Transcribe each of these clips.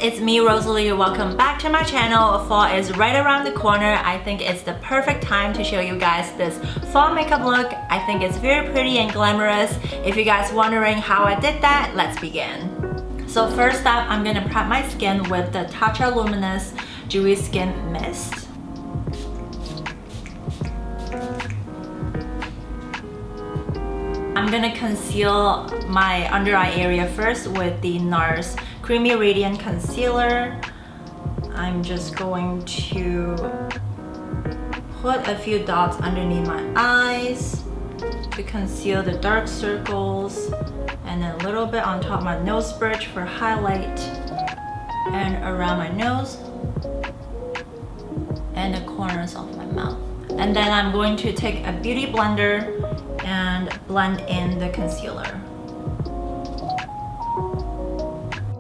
It's me, Rosalie. Welcome back to my channel. Fall is right around the corner. I think it's the perfect time to show you guys this fall makeup look. I think it's very pretty and glamorous. If you guys wondering how I did that, let's begin. So first up, I'm gonna prep my skin with the Tatcha Luminous Dewy Skin Mist. I'm gonna conceal my under eye area first with the NARS Creamy Radiant Concealer. I'm just going to put a few dots underneath my eyes to conceal the dark circles, and then a little bit on top of my nose bridge for highlight, and around my nose and the corners of my mouth. And then I'm going to take a beauty blender and blend in the concealer.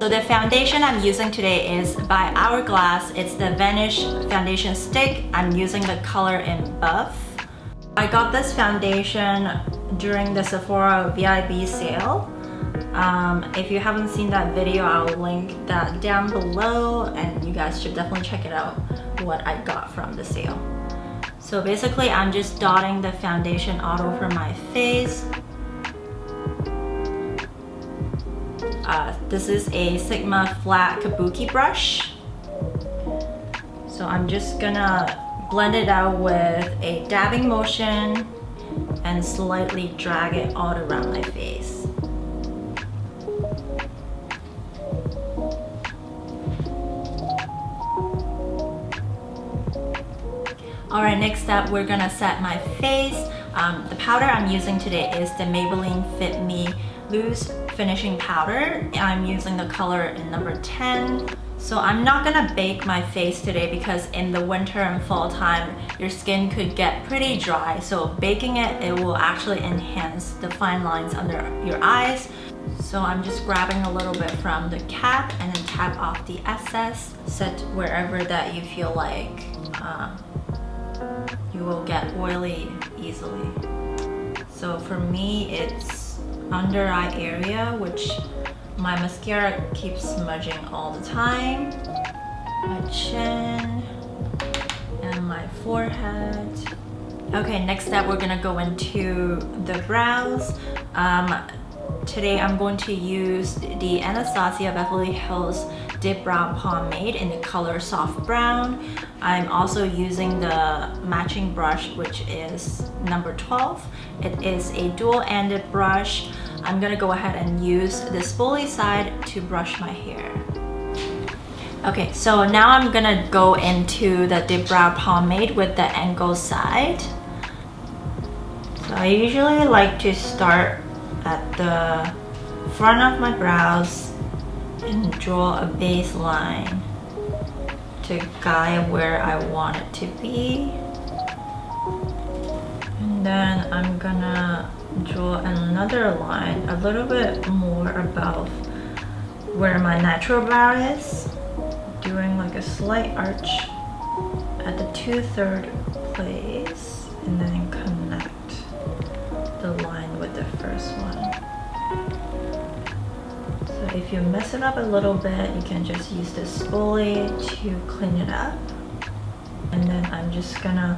So the foundation I'm using today is by Hourglass. It's the Vanish Foundation Stick. I'm using the color in Buff. I got this foundation during the Sephora VIB sale. If you haven't seen that video, I'll link that down below, and you guys should definitely check it out, what I got from the sale. So basically, I'm just dotting the foundation all over my face. This is a Sigma flat kabuki brush. So I'm just gonna blend it out with a dabbing motion and slightly drag it all around my face. Alright, next up we're gonna set my face. The powder I'm using today is the Maybelline Fit Me Loose Finishing Powder. I'm using the color in number 10. So I'm not gonna bake my face today because in the winter and fall time, your skin could get pretty dry. So baking it will actually enhance the fine lines under your eyes. So I'm just grabbing a little bit from the cap and then tap off the excess. Set wherever that you feel like you will get oily easily. So for me, it's under eye area, which my mascara keeps smudging all the time. My chin and my forehead. Okay, next up we're gonna go into the brows. Today I'm going to use the Anastasia Beverly Hills Dip Brow Pomade in the color Soft Brown. I'm also using the matching brush, which is number 12. It is a dual-ended brush. I'm gonna go ahead and use the spoolie side to brush my hair. Okay, so now I'm gonna go into the Dip Brow Pomade with the angle side. So I usually like to start at the front of my brows and draw a baseline to guide where I want it to be. And then I'm gonna draw another line a little bit more above where my natural brow is, doing like a slight arch at the 2/3 place, and then connect the line with the first one. So if you mess it up a little bit, you can just use the spoolie to clean it up. And then I'm just gonna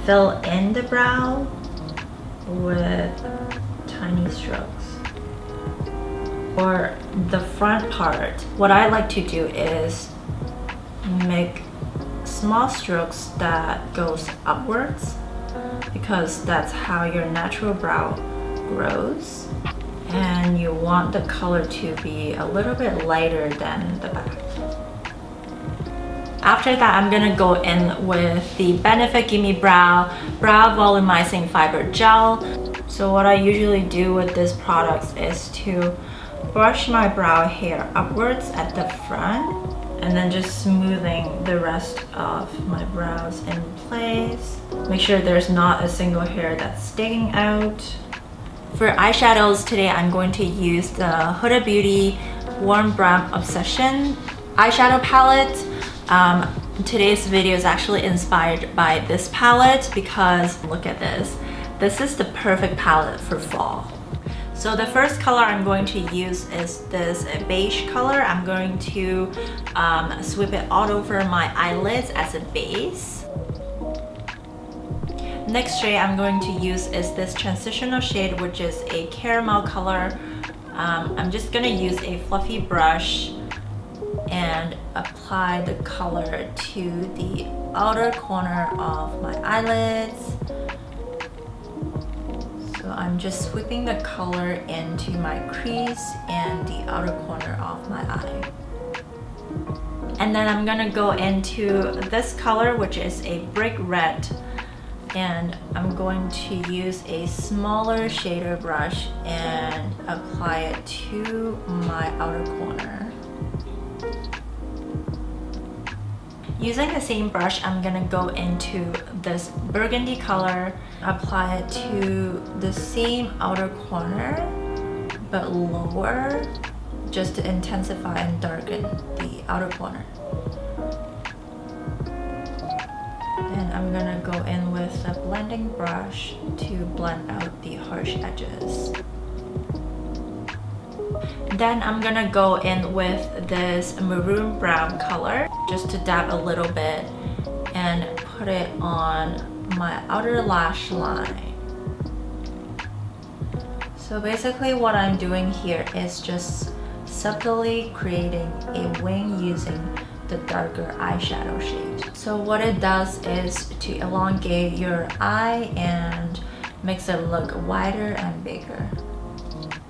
fill in the brow with tiny strokes. For the front part, what I like to do is make small strokes that goes upwards, because that's how your natural brow grows, and you want the color to be a little bit lighter than the back. After that, I'm gonna go in with the Benefit Gimme Brow Volumizing Fiber Gel. So what I usually do with this product is to brush my brow hair upwards at the front, and then just smoothing the rest of my brows in place. Make sure there's not a single hair that's sticking out. For eyeshadows today, I'm going to use the Huda Beauty Warm Brown Obsession eyeshadow palette. Today's video is actually inspired by this palette because look at this. This is the perfect palette for fall. So the first color I'm going to use is this beige color. I'm going to sweep it all over my eyelids as a base. Next shade I'm going to use is this transitional shade, which is a caramel color. I'm just gonna use a fluffy brush and apply the color to the outer corner of my eyelids. So I'm just sweeping the color into my crease and the outer corner of my eye. And then I'm gonna go into this color, which is a brick red. And I'm going to use a smaller shader brush and apply it to my outer corner. Using the same brush, I'm gonna go into this burgundy color, apply it to the same outer corner, but lower, just to intensify and darken the outer corner. And I'm gonna go in with a blending brush to blend out the harsh edges. Then I'm gonna go in with this maroon brown color just to dab a little bit and put it on my outer lash line. So basically what I'm doing here is just subtly creating a wing using the darker eyeshadow shade. So what it does is to elongate your eye and makes it look wider and bigger.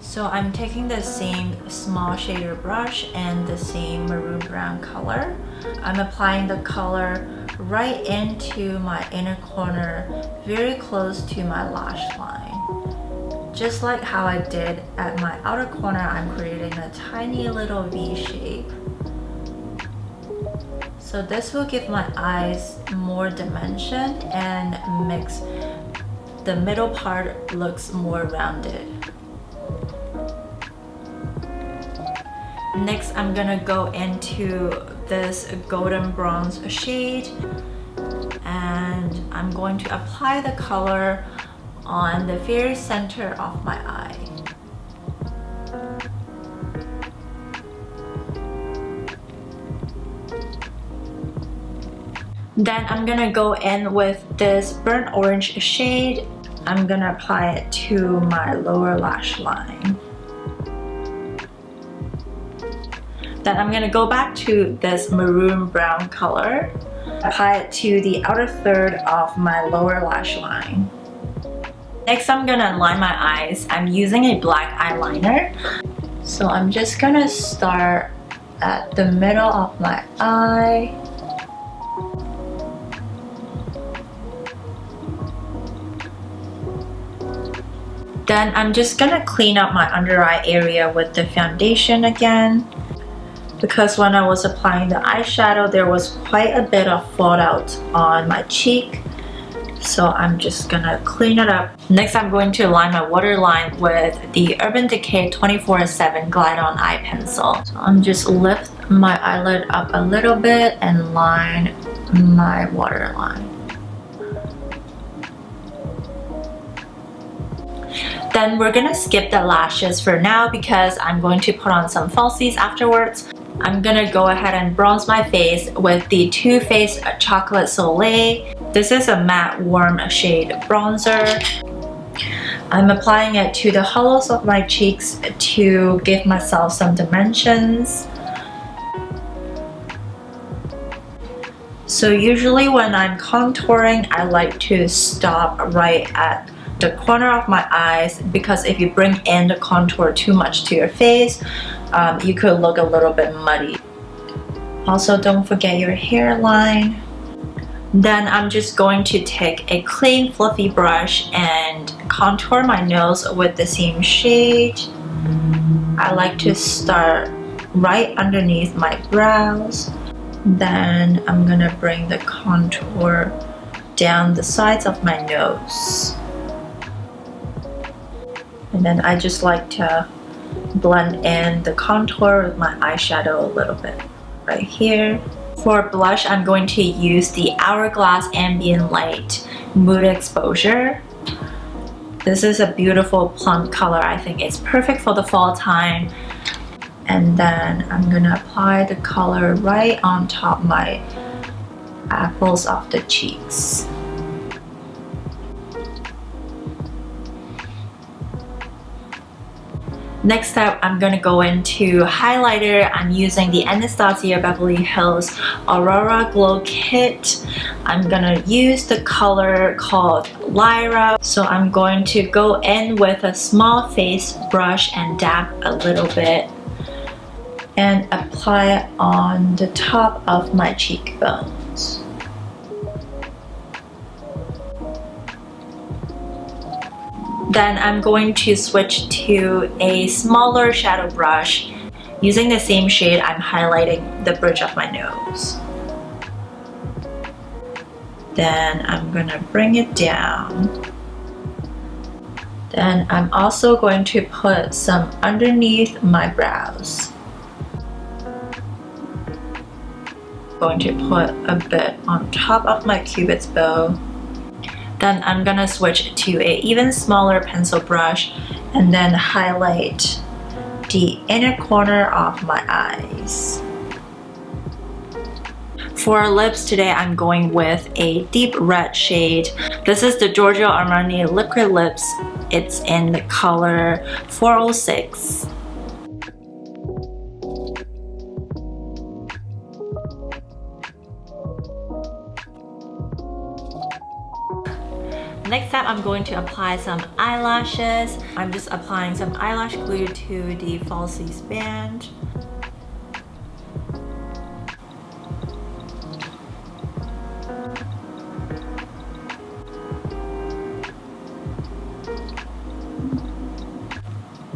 So I'm taking the same small shader brush and the same maroon brown color. I'm applying the color right into my inner corner, very close to my lash line. Just like how I did at my outer corner, I'm creating a tiny little V shape. So this will give my eyes more dimension and makes the middle part looks more rounded. Next, I'm gonna go into this golden bronze shade and I'm going to apply the color on the very center of my eye. Then I'm gonna go in with this burnt orange shade. I'm gonna apply it to my lower lash line. Then I'm gonna go back to this maroon brown color, apply it to the outer third of my lower lash line. Next, I'm gonna line my eyes. I'm using a black eyeliner. So I'm just gonna start at the middle of my eye. Then I'm just gonna clean up my under eye area with the foundation again. Because when I was applying the eyeshadow, there was quite a bit of fallout on my cheek. So I'm just gonna clean it up. Next, I'm going to line my waterline with the Urban Decay 24/7 Glide On Eye Pencil. So I'm just lift my eyelid up a little bit and line my waterline. Then we're gonna skip the lashes for now because I'm going to put on some falsies afterwards. I'm gonna go ahead and bronze my face with the Too Faced Chocolate Soleil. This is a matte warm shade bronzer. I'm applying it to the hollows of my cheeks to give myself some dimensions. So usually when I'm contouring, I like to stop right at the corner of my eyes because if you bring in the contour too much to your face, you could look a little bit muddy. Also, don't forget your hairline. Then I'm just going to take a clean fluffy brush and contour my nose with the same shade. I like to start right underneath my brows. Then I'm gonna bring the contour down the sides of my nose. And then I just like to blend in the contour with my eyeshadow a little bit right here. For blush, I'm going to use the Hourglass Ambient Light Mood Exposure. This is a beautiful plum color. I think it's perfect for the fall time. And then I'm gonna apply the color right on top my apples of the cheeks. Next up, I'm gonna go into highlighter. I'm using the Anastasia Beverly Hills Aurora Glow Kit. I'm gonna use the color called Lyra. So I'm going to go in with a small face brush and dab a little bit and apply it on the top of my cheekbones. Then I'm going to switch to a smaller shadow brush. Using the same shade, I'm highlighting the bridge of my nose. Then I'm gonna bring it down. Then I'm also going to put some underneath my brows. Going to put a bit on top of my cupid's bow. Then I'm gonna switch to an even smaller pencil brush and then highlight the inner corner of my eyes. For lips today, I'm going with a deep red shade. This is the Giorgio Armani Liquid Lips. It's in the color 406. Next up, I'm going to apply some eyelashes. I'm just applying some eyelash glue to the falsies band.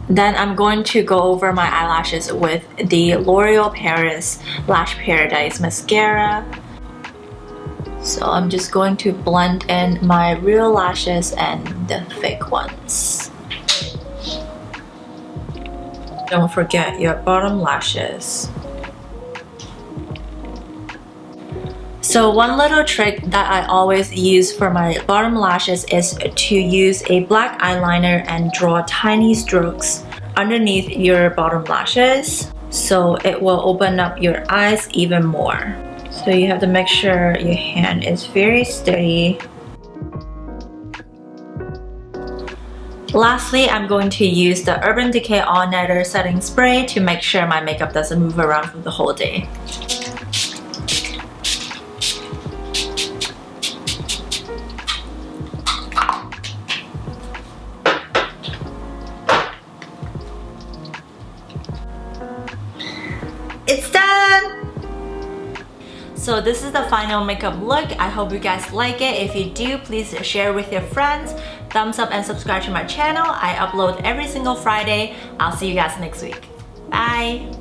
Then I'm going to go over my eyelashes with the L'Oreal Paris Lash Paradise Mascara. So I'm just going to blend in my real lashes and the fake ones. Don't forget your bottom lashes. So one little trick that I always use for my bottom lashes is to use a black eyeliner and draw tiny strokes underneath your bottom lashes, so it will open up your eyes even more. So you have to make sure your hand is very steady. Lastly, I'm going to use the Urban Decay All Nighter Setting Spray to make sure my makeup doesn't move around for the whole day. It's done! So this is the final makeup look. I hope you guys like it. If you do, please share with your friends. Thumbs up and subscribe to my channel. I upload every single Friday. I'll see you guys next week. Bye!